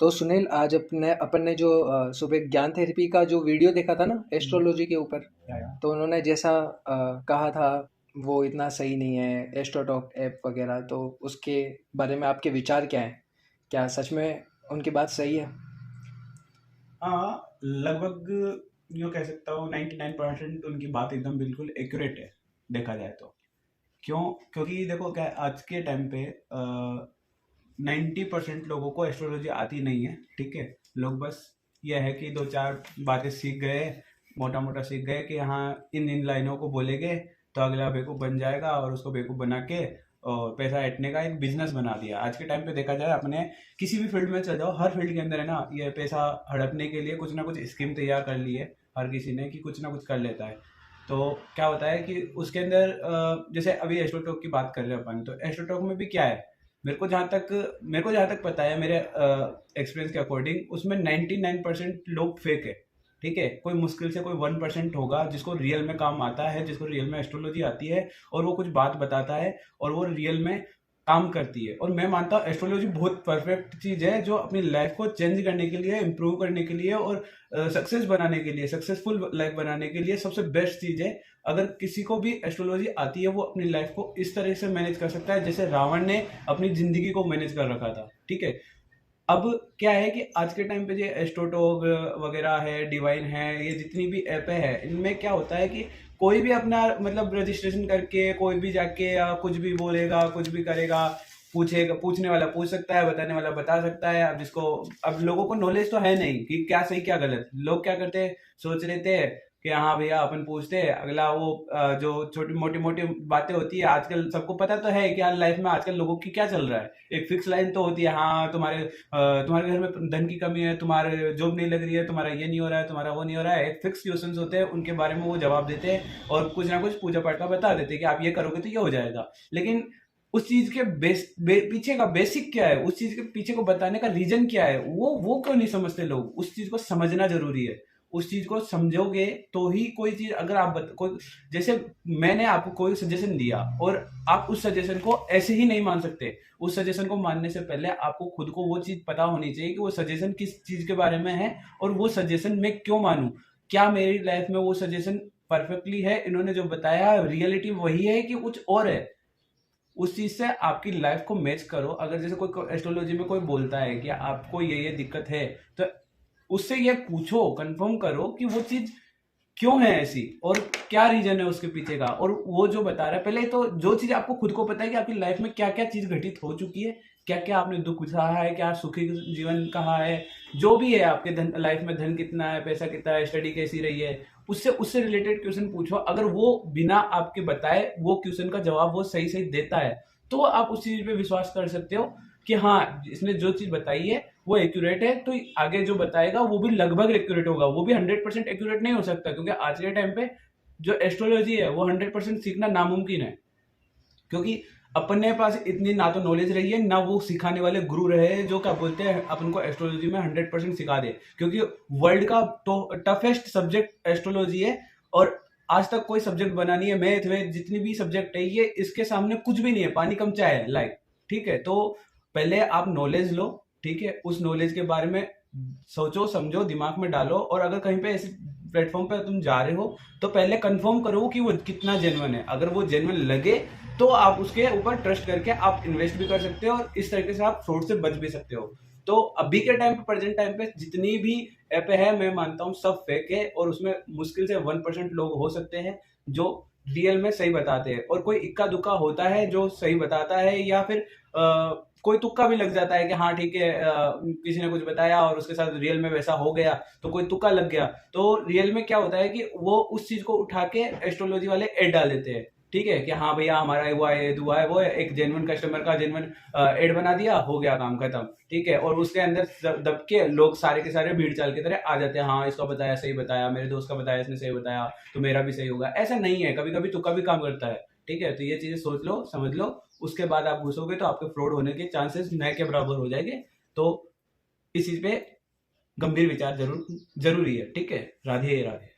तो सुनील, आज अपन ने जो सुबह ज्ञान थेरेपी का जो वीडियो देखा था ना हम्म, एस्ट्रोलॉजी के ऊपर। या। तो उन्होंने जैसा कहा था वो इतना सही नहीं है एस्ट्रोटॉक ऐप वगैरह। तो उसके बारे में आपके विचार क्या हैं? क्या सच में उनकी बात सही है? हाँ, लगभग यूँ कह सकता हूँ 99% उनकी बात एकदम बिल्कुल एक्यूरेट है, देखा जाए तो। क्यों? क्योंकि देखो क्या है, आज के टाइम पे 90% लोगों को एस्ट्रोलॉजी आती नहीं है। ठीक है, लोग बस यह है कि दो चार बातें सीख गए, मोटा मोटा सीख गए कि हाँ इन इन लाइनों को बोलेंगे तो अगला बेवकूफ़ बन जाएगा, और उसको बेवकूफ़ बना के और पैसा ऐंठने का एक बिजनेस बना दिया। आज के टाइम पे देखा जाए, अपने किसी भी फील्ड में चले जाओ, हर फील्ड के अंदर है ना, ये पैसा हड़पने के लिए कुछ ना कुछ स्कीम तैयार कर ली है हर किसी ने, कि कुछ ना कुछ कर लेता है। तो क्या होता है कि उसके अंदर जैसे अभी एस्ट्रोटॉक की बात कर रहे हैं अपन, तो एस्ट्रोटॉक में भी क्या है, मेरे को जहाँ तक पता है, मेरे एक्सपीरियंस के अकॉर्डिंग उसमें 99% लोग फेक है। ठीक है, कोई मुश्किल से कोई 1% होगा जिसको रियल में काम आता है, जिसको रियल में एस्ट्रोलॉजी आती है, और वो कुछ बात बताता है और वो रियल में काम करती है। और मैं मानता हूँ एस्ट्रोलॉजी बहुत परफेक्ट चीज़ है, जो अपनी लाइफ को चेंज करने के लिए, इम्प्रूव करने के लिए, और सक्सेस बनाने के लिए, सक्सेसफुल लाइफ बनाने के लिए सबसे बेस्ट चीज़ है। अगर किसी को भी एस्ट्रोलॉजी आती है, वो अपनी लाइफ को इस तरह से मैनेज कर सकता है जैसे रावण ने अपनी जिंदगी को मैनेज कर रखा था। ठीक है, अब क्या है कि आज के टाइम पे जो एस्ट्रोटॉक वगैरह है, डिवाइन है, ये जितनी भी ऐप है, इनमें क्या होता है कि कोई भी अपना मतलब रजिस्ट्रेशन करके कोई भी जाके कुछ भी बोलेगा, कुछ भी करेगा, पूछेगा, पूछने वाला पूछ सकता है, बताने वाला बता सकता है। अब जिसको, अब लोगों को नॉलेज तो है नहीं कि क्या सही क्या गलत। लोग क्या करते हैं, सोच रहे थे कि हाँ भैया अपन पूछते हैं, अगला वो जो छोटी मोटी मोटी बातें होती है, आजकल सबको पता तो है कि यार लाइफ में आजकल लोगों की क्या चल रहा है। एक फिक्स लाइन तो होती है, हाँ तुम्हारे घर में धन की कमी है, तुम्हारे जॉब नहीं लग रही है, तुम्हारा ये नहीं हो रहा है, तुम्हारा वो नहीं हो रहा है। एक फिक्स क्वेश्चंस होते हैं, उनके बारे में वो जवाब देते हैं और कुछ ना कुछ पूजा पाठ का बता देते हैं कि आप ये करोगे तो ये हो जाएगा। लेकिन उस चीज के पीछे का बेसिक क्या है, उस चीज के पीछे को बताने का रीजन क्या है, वो क्यों नहीं समझते लोग। उस चीज को समझना जरूरी है। उस चीज को समझोगे तो ही कोई चीज, अगर आप कोई, जैसे मैंने आपको कोई सजेशन दिया और आप उस सजेशन को ऐसे ही नहीं मान सकते। उस सजेशन को मानने से पहले आपको खुद को वो चीज पता होनी चाहिए कि वो सजेशन किस चीज के बारे में है, और वो सजेशन मैं क्यों मानूं। क्या मेरी लाइफ में वो सजेशन परफेक्टली है, इन्होंने जो बताया रियलिटी वही है कि कुछ और है। उस चीज से आपकी लाइफ को मैच करो। अगर जैसे कोई एस्ट्रोलॉजी में कोई बोलता है कि आपको ये दिक्कत है, तो उससे ये पूछो, कंफर्म करो कि वो चीज क्यों है ऐसी, और क्या रीजन है उसके पीछे का। और वो जो बता रहा है, पहले तो जो चीज आपको खुद को पता है कि आपकी लाइफ में क्या क्या चीज घटित हो चुकी है, क्या क्या आपने दुख सहा है, क्या सुखी जीवन कहा है, जो भी है आपके धन लाइफ में, धन कितना है, पैसा कितना है, स्टडी कैसी रही है, उससे उससे रिलेटेड क्वेश्चन पूछो। अगर वो बिना आपके बताए वो क्वेश्चन का जवाब वो सही सही देता है, तो आप उस चीज पे विश्वास कर सकते हो कि हाँ इसने जो चीज बताई है वो एक्यूरेट है। तो आगे जो बताएगा वो भी लगभग एक्यूरेट होगा, वो भी 100% एक्यूरेट नहीं हो सकता, क्योंकि आज के टाइम पे जो एस्ट्रोलॉजी है वो 100% सीखना नामुमकिन है। क्योंकि अपने पास इतनी ना तो नॉलेज रही है, ना वो सिखाने वाले गुरु रहे हैं जो क्या बोलते हैं अपन को एस्ट्रोलॉजी में 100% सिखा दे। क्योंकि वर्ल्ड का तो टफेस्ट सब्जेक्ट एस्ट्रोलॉजी है, और आज तक कोई सब्जेक्ट बना नहीं है, मैथ में जितनी भी सब्जेक्ट है ये इसके सामने कुछ भी नहीं है, पानी कम चाय है लाइक। ठीक है, तो पहले आप नॉलेज लो। ठीक है, उस नॉलेज के बारे में सोचो, समझो, दिमाग में डालो, और अगर कहीं पे ऐसे प्लेटफॉर्म पे तुम जा रहे हो तो पहले कंफर्म करो कि वो कितना जेन्युइन है। अगर वो जेन्युइन लगे तो आप उसके ऊपर ट्रस्ट करके आप इन्वेस्ट भी कर सकते हो, और इस तरीके से आप फ्रॉड से बच भी सकते हो। तो अभी के टाइम पे, प्रेजेंट टाइम पे जितनी भी ऐप है, मैं मानता हूँ सब फेक है, और उसमें मुश्किल से 1% लोग हो सकते हैं जो रियल में सही बताते हैं, और कोई इक्का दुक्का होता है जो सही बताता है, या फिर कोई तुक्का भी लग जाता है कि हाँ ठीक है, किसी ने कुछ बताया और उसके साथ रियल में वैसा हो गया, तो कोई तुक्का लग गया। तो रियल में क्या होता है कि वो उस चीज को उठा के एस्ट्रोलॉजी वाले ऐड डाल देते हैं। ठीक है, कि हाँ भैया हमारा हुआ है, दुआ है, वो है, एक जेन्युइन कस्टमर का जेन्युइन ऐड बना दिया, हो गया काम खत्म। ठीक है, और उसके अंदर दब के लोग सारे के सारे भीड़ चाल की तरह आ जाते हैं, हाँ इसका बताया सही बताया, मेरे दोस्त का बताया इसने सही बताया, तो मेरा भी सही होगा। ऐसा नहीं है, कभी कभी तुक्का भी काम करता है। ठीक है, तो ये चीजें सोच लो, समझ लो, उसके बाद आप घुसोगे तो आपके फ्रॉड होने के चांसेस न के बराबर हो जाएंगे। तो इस चीज पे गंभीर विचार जरूरी है। ठीक है, राधे राधे।